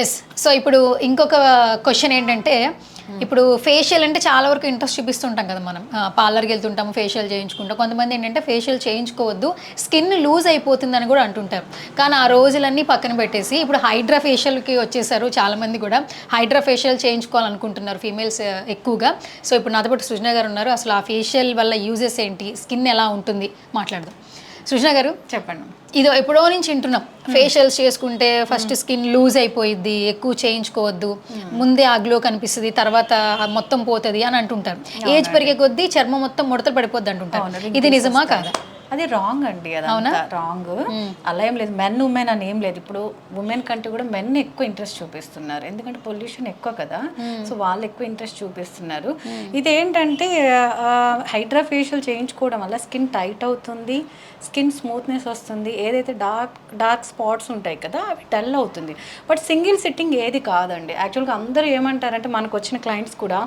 Yes. So ఇప్పుడు ఇంకొక question ఏంటంటే, ఇప్పుడు ఫేషియల్ అంటే చాలా వరకు ఇంట్రెస్ట్ చూపిస్తుంటాం కదా మనం. పార్లర్కి వెళ్తుంటాము, ఫేషియల్ చేయించుకుంటాం. కొంతమంది ఏంటంటే ఫేషియల్ చేయించుకోవద్దు, స్కిన్ లూజ్ అయిపోతుందని కూడా అంటుంటారు. కానీ ఆ రోజులన్నీ పక్కన పెట్టేసి ఇప్పుడు హైడ్రా ఫేషియల్కి వచ్చేసారు చాలామంది కూడా. హైడ్రా ఫేషియల్ చేయించుకోవాలనుకుంటున్నారు ఫీమేల్స్ ఎక్కువగా. సో ఇప్పుడు నాతో పాటు సృజన గారు ఉన్నారు. అసలు ఆ ఫేషియల్ వల్ల యూజెస్ ఏంటి, స్కిన్ ఎలా ఉంటుంది మాట్లాడదాం. సృజన గారు చెప్పండి. ఇది ఎప్పుడో నుంచి వింటున్నాం, ఫేషియల్స్ చేసుకుంటే ఫస్ట్ స్కిన్ లూజ్ అయిపోయిద్ది, ఎక్కువ చేయించుకోవద్దు, ముందే ఆ గ్లో కనిపిస్తుంది, తర్వాత మొత్తం పోతుంది అని అంటుంటారు. ఏజ్ పెరిగే కొద్దీ చర్మం మొత్తం ముడతలు పడిపోద్ది అంటుంటారు. ఇది నిజమా కాదా? అది రాంగ్ అండి, అదంతా రాంగ్. అలా ఏం లేదు, మెన్ ఉమెన్ అని ఏం లేదు. ఇప్పుడు ఉమెన్ కంటే కూడా మెన్ ఎక్కువ ఇంట్రెస్ట్ చూపిస్తున్నారు, ఎందుకంటే పొల్యూషన్ ఎక్కువ కదా. సో వాళ్ళు ఎక్కువ ఇంట్రెస్ట్ చూపిస్తున్నారు. ఇదేంటంటే హైడ్రా ఫేషియల్ చేయించుకోవడం వల్ల స్కిన్ టైట్ అవుతుంది, స్కిన్ స్మూత్నెస్ వస్తుంది, ఏదైతే డార్క్ స్పాట్స్ ఉంటాయి కదా అవి డల్ అవుతుంది. బట్ సింగిల్ సిట్టింగ్ ఏది కాదండి. యాక్చువల్గా అందరూ ఏమంటారంటే, మనకు వచ్చిన క్లయింట్స్ కూడా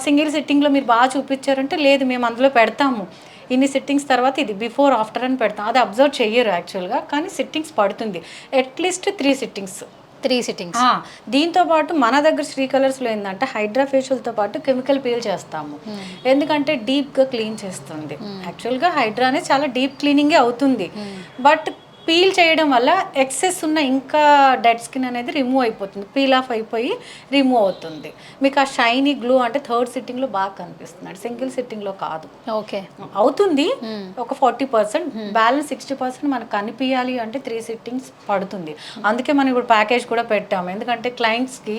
సింగిల్ సిట్టింగ్లో మీరు బాగా చూపించారంటే, లేదు మేము అందులో పెడతాము, ఇన్ని సిట్టింగ్స్ తర్వాత ఇది బిఫోర్ ఆఫ్టర్ అని పెడతాం. అది అబ్జర్వ్ చెయ్యరు యాక్చువల్గా, కానీ సిట్టింగ్స్ పడుతుంది, అట్లీస్ట్ 3 సిట్టింగ్స్. దీంతో పాటు మన దగ్గర శ్రీ కలర్స్లో ఏంటంటే హైడ్రా ఫేషియల్తో పాటు కెమికల్ పీల్ చేస్తాము, ఎందుకంటే డీప్గా క్లీన్ చేస్తుంది. యాక్చువల్గా హైడ్రా అనేది చాలా డీప్ క్లీనింగే అవుతుంది, బట్ పీల్ చేయడం వల్ల ఎక్సెస్ ఉన్న ఇంకా డెడ్ స్కిన్ అనేది రిమూవ్ అయిపోతుంది, పీల్ ఆఫ్ అయిపోయి రిమూవ్ అవుతుంది. మీకు ఆ షైనీ గ్లో అంటే థర్డ్ సిట్టింగ్లో బాగా కనిపిస్తుంది, సింగిల్ సిట్టింగ్లో కాదు. ఓకే, అవుతుంది ఒక 40%, బ్యాలెన్స్ 60% మనకు కనిపించాలి అంటే 3 సిట్టింగ్స్ పడుతుంది. అందుకే మనం ఇప్పుడు ప్యాకేజ్ కూడా పెట్టాము, ఎందుకంటే క్లయింట్స్కి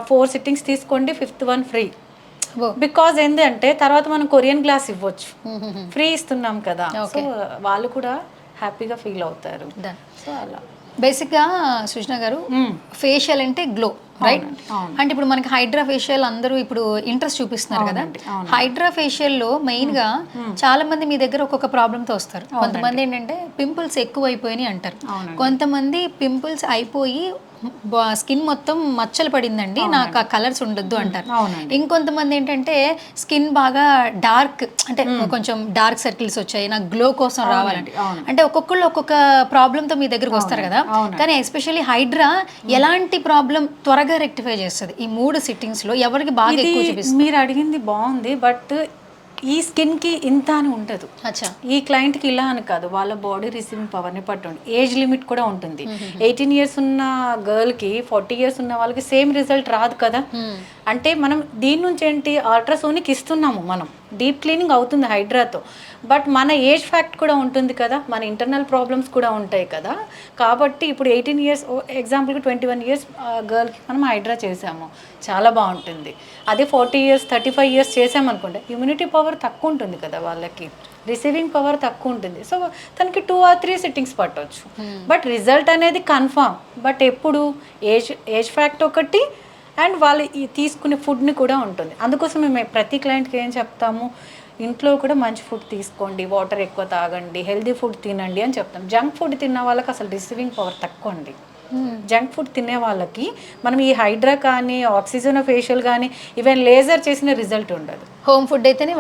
4 సిట్టింగ్స్ తీసుకోండి, 5th వన్ ఫ్రీ. బికాజ్ ఏంటంటే తర్వాత మనం కొరియన్ గ్లాస్ ఇవ్వచ్చు, ఫ్రీ ఇస్తున్నాం కదా. సో వాళ్ళు కూడా హ్యాపీగా ఫీల్ అవుతారు. సో అలా బేసిక్గా సృజన గారు, ఫేషియల్ అంటే గ్లో, రైట్? అంటే ఇప్పుడు మనకి హైడ్రా ఫేషియల్ అందరూ ఇప్పుడు ఇంట్రెస్ట్ చూపిస్తున్నారు కదా. హైడ్రా ఫేషియల్లో మెయిన్గా చాలా మంది మీ దగ్గర ఒక్కొక్క ప్రాబ్లంతో వస్తారు. కొంతమంది ఏంటంటే పింపుల్స్ ఎక్కువ అయిపోయినాయి అంటారు, కొంతమంది పింపుల్స్ అయిపోయి స్కిన్ మొత్తం మచ్చలు పడిందండి, నాకు ఆ కలర్స్ ఉండొద్దు అంటారు. ఇంకొంతమంది ఏంటంటే స్కిన్ బాగా డార్క్, అంటే కొంచెం డార్క్ సర్కిల్స్ వచ్చాయి, నాకు గ్లో కోసం రావాలంటే. అంటే ఒక్కొక్కళ్ళు ఒక్కొక్క ప్రాబ్లంతో మీ దగ్గరకు వస్తారు కదా. కానీ ఎస్పెషల్లీ హైడ్రా ఎలాంటి ప్రాబ్లం త్వరగా రెక్టిఫై చేస్తుంది? ఈ 3 సిట్టింగ్స్లో ఎవరికి బాగా ఎక్కువ చూపిస్తుంది? మీరు అడిగింది బాగుంది, బట్ ఈ స్కిన్కి ఇంత అని ఉండదు. ఈ క్లయింట్కి ఇలా అని కాదు, వాళ్ళ బాడీ రిసీవింగ్ పవర్ని పట్టి ఏజ్ లిమిట్ కూడా ఉంటుంది. 18 ఇయర్స్ ఉన్న గర్ల్కి 40 ఇయర్స్ ఉన్న వాళ్ళకి సేమ్ రిజల్ట్ రాదు కదా. అంటే మనం దీని నుంచి ఏంటి, అల్ట్రాసోనిక్ ఇస్తున్నాము, మనం డీప్ క్లీనింగ్ అవుతుంది హైడ్రాతో, బట్ మన ఏజ్ ఫ్యాక్ట్ కూడా ఉంటుంది కదా, మన ఇంటర్నల్ ప్రాబ్లమ్స్ కూడా ఉంటాయి కదా. కాబట్టి ఇప్పుడు 18 ఇయర్స్ ఎగ్జాంపుల్కి 21 ఇయర్స్ గర్ల్కి మనం హైడ్రా చేసాము, చాలా బాగుంటుంది. అదే 40 ఇయర్స్ 35 ఇయర్స్ చేసామనుకుంటే ఇమ్యూనిటీ పవర్ తక్కువ ఉంటుంది కదా, వాళ్ళకి రిసీవింగ్ పవర్ తక్కువ ఉంటుంది. సో తనకి 2 or 3 సిట్టింగ్స్ పట్టవచ్చు, బట్ రిజల్ట్ అనేది కన్ఫామ్. బట్ ఎప్పుడు ఏజ్ ఫ్యాక్ట్ ఒకటి, అండ్ వాళ్ళు తీసుకునే ఫుడ్ని కూడా ఉంటుంది. అందుకోసం మేము ప్రతి క్లయింట్కి ఏం చెప్తాము, ఇంట్లో కూడా మంచి ఫుడ్ తీసుకోండి, వాటర్ ఎక్కువ తాగండి, హెల్దీ ఫుడ్ తినండి అని చెప్తాం. జంక్ ఫుడ్ తిన్న వాళ్ళకి అసలు రిసీవింగ్ పవర్ తక్కువ అండి. జంక్ ఫుడ్ తినే వాళ్ళకి మనం ఈ హైడ్రా కానీ ఆక్సిజన్ ఫేషియల్ కానీ ఈవెన్ లేజర్ చేసిన రిజల్ట్ ఉండదు. హోమ్ ఫుడ్ అయితేనే,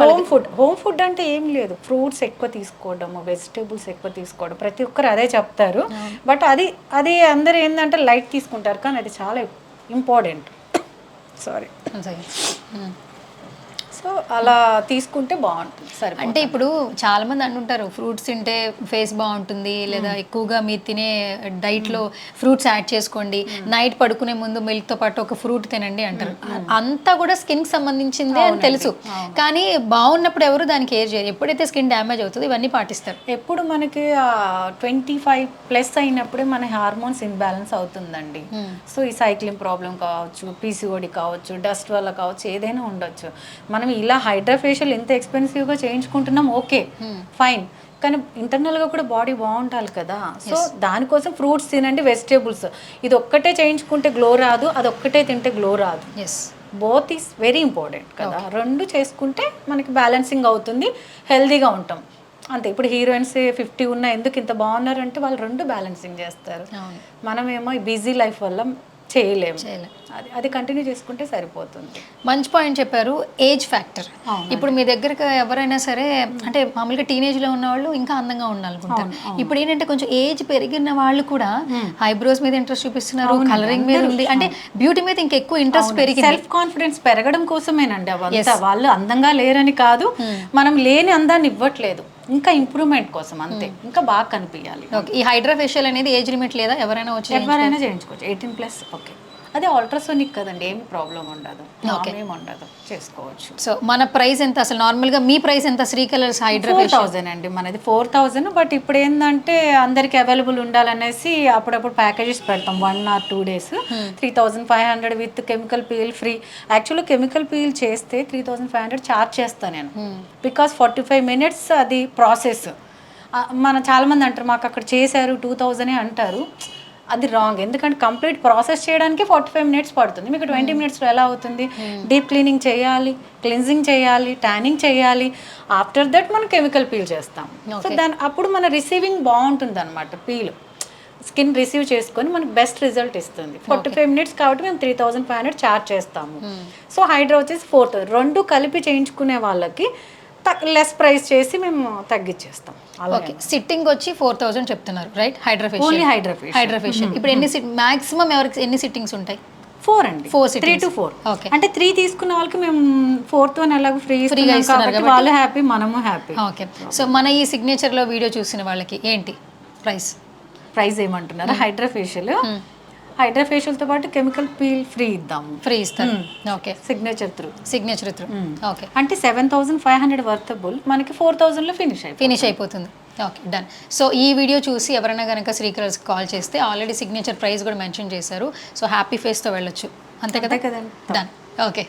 హోమ్ ఫుడ్ అంటే ఏం లేదు, ఫ్రూట్స్ ఎక్కువ తీసుకోవడం, వెజిటేబుల్స్ ఎక్కువ తీసుకోవడం, ప్రతి ఒక్కరు అదే చెప్తారు. బట్ అది అందరూ ఏంటంటే లైట్ తీసుకుంటారు, కానీ అది చాలా ఇంపార్టెంట్. సారీ. సో అలా తీసుకుంటే బాగుంటుంది. సరే, అంటే ఇప్పుడు చాలా మంది అంటుంటారు ఫ్రూట్స్ తింటే ఫేస్ బాగుంటుంది, లేదా ఎక్కువగా మీరు తినే డైట్లో ఫ్రూట్స్ యాడ్ చేసుకోండి, నైట్ పడుకునే ముందు మిల్క్తో పాటు ఒక ఫ్రూట్ తినండి అంటారు. అంతా కూడా స్కిన్కి సంబంధించిందే అని తెలుసు, కానీ బాగున్నప్పుడు ఎవరు దానికి కేర్ చేయరు. ఎప్పుడైతే స్కిన్ డ్యామేజ్ అవుతుందో ఇవన్నీ పాటిస్తారు. ఎప్పుడు మనకి 25+ అయినప్పుడే మన హార్మోన్స్ ఇన్బ్యాలెన్స్ అవుతుందండి. సో ఈ సైక్లింగ్ ప్రాబ్లం కావచ్చు, పీసీఓడి కావచ్చు, డస్ట్ వల్ల కావచ్చు, ఏదైనా ఉండొచ్చు. మనం ఇలా హైడ్రా ఫేషియల్ ఎంత ఎక్స్పెన్సివ్గా చేయించుకుంటున్నాం, ఓకే ఫైన్, కానీ ఇంటర్నల్గా కూడా బాడీ బాగుండాలి కదా. సో దానికోసం ఫ్రూట్స్ తినండి, వెజిటేబుల్స్. ఇది ఒక్కటే చేయించుకుంటే గ్లో రాదు, అది ఒక్కటే తింటే గ్లో రాదు. బోత్ ఈస్ వెరీ ఇంపార్టెంట్ కదా. రెండు చేసుకుంటే మనకి బ్యాలెన్సింగ్ అవుతుంది, హెల్దీగా ఉంటాం అంతే. ఇప్పుడు హీరోయిన్స్ 50 ఉన్నా ఎందుకు ఇంత బాగున్నారంటే వాళ్ళు రెండు బ్యాలెన్సింగ్ చేస్తారు. మనమేమో బిజీ లైఫ్ వల్ల చేయలేము. చేయలేం. అది కంటిన్యూ చేసుకుంటే సరిపోతుంది. మంచి పాయింట్ చెప్పారు, ఏజ్ ఫ్యాక్టర్. ఇప్పుడు మీ దగ్గరకు ఎవరైనా సరే అంటే మామూలుగా టీనేజ్లో ఉన్న వాళ్ళు ఇంకా అందంగా ఉండాలనుకుంటారు. ఇప్పుడు ఏంటంటే కొంచెం ఏజ్ పెరిగిన వాళ్ళు కూడా ఐబ్రోస్ మీద ఇంట్రెస్ట్ చూపిస్తున్నారు, కలరింగ్ మీద ఉంది, అంటే బ్యూటీ మీద ఇంకా ఎక్కువ ఇంట్రెస్ట్ పెరిగింది. సెల్ఫ్ కాన్ఫిడెన్స్ పెరగడం కోసమేనండి అవంతా. వాళ్ళు అందంగా లేరని కాదు, మనం లేని అందాన్ని ఇవ్వట్లేదు, ఇంకా ఇంప్రూవ్మెంట్ కోసం అంతే, ఇంకా బాగా కనిపించాలి. ఓకే, ఈ హైడ్రా ఫేషియల్ అనేది ఏజ్ లిమిట్ లేదా? ఎవరైనా వచ్చి ఎవరైనా చేయించుకోవచ్చు, 18+. ఓకే, అదే అల్ట్రాసోనిక్ కదండి, ఏమి ప్రాబ్లం ఉండదు, ఏమి ఉండదు, చేసుకోవచ్చు. సో మన ప్రైస్ ఎంత అసలు? నార్మల్గా మీ ప్రైస్ ఎంత శ్రీ కలర్స్ హైడ్రా? 4000 అండి మనది, 4000. బట్ ఇప్పుడు ఏంటంటే అందరికి అవైలబుల్ ఉండాలనేసి అప్పుడప్పుడు ప్యాకేజెస్ పెడతాం 1 or 2 days. 3500 with chemical peel free. Actually chemical peel చేస్తే 3500 ఛార్జ్ చేస్తాను నేను, బికాస్ 45 minutes అది ప్రాసెస్. మన చాలామంది అంటారు మాకు అక్కడ చేశారు 2000 అంటారు, అది రాంగ్. ఎందుకంటే కంప్లీట్ ప్రాసెస్ చేయడానికి 45 minutes పడుతుంది, మీకు 20 minutesలో ఎలా అవుతుంది? డీప్ క్లీనింగ్ చేయాలి, క్లిన్జింగ్ చేయాలి, ట్యానింగ్ చేయాలి, ఆఫ్టర్ దట్ మనం కెమికల్ పీల్ చేస్తాం. సో అప్పుడు మన రిసీవింగ్ బాగుంటుంది అనమాట, పీల్ స్కిన్ రిసీవ్ చేసుకొని మనకు బెస్ట్ రిజల్ట్ ఇస్తుంది. 45 minutes కాబట్టి మేము 3500 ఛార్జ్ చేస్తాము. సో హైడ్రా వచ్చేసి 4000. రెండు కలిపి చేయించుకునే వాళ్ళకి లెస్ ప్రైస్ చేసి మేము తగ్గించేస్తాం. ఓకే, సిట్టింగ్ వచ్చి 4000 చెప్తున్నారు, right? Hydra facial, only hydra facial. ఇప్పుడు ఎన్ని మాక్సిమం ఎవరికి ఎన్ని సిట్టింగ్స్ ఉంటాయి? 4 అండి, 3 to 4. ఓకే, అంటే 3 తీసుకున్న వాళ్ళకి మేము 4th one ఎలాగో ఫ్రీగా ఇస్తున్నారు కాబట్టి వాళ్ళు హ్యాపీ, మనము హ్యాపీ. ఓకే, సో మన ఈ సిగ్నేచర్లో వీడియో చూసిన వాళ్ళకి ఏంటి ప్రైస్ ఏమంటున్నారు? హైడ్రా ఫేషియల్తో పాటు కెమికల్ పీల్ ఫ్రీ ఇద్దాము, ఫ్రీ ఇస్తారు. Okay, signature through. ఓకే, అంటే 7500 వర్తబుల్ మనకి 4000లో ఫినిష్ అయిపోతుంది. Okay, done. సో ఈ వీడియో చూసి ఎవరైనా కనుక శ్రీ కలర్స్కి కాల్ చేస్తే ఆల్రెడీ సిగ్నేచర్ ప్రైస్ కూడా మెన్షన్ చేశారు, సో హ్యాపీ ఫేస్తో వెళ్ళొచ్చు, అంతే కదా? కదండి. డన్. ఓకే.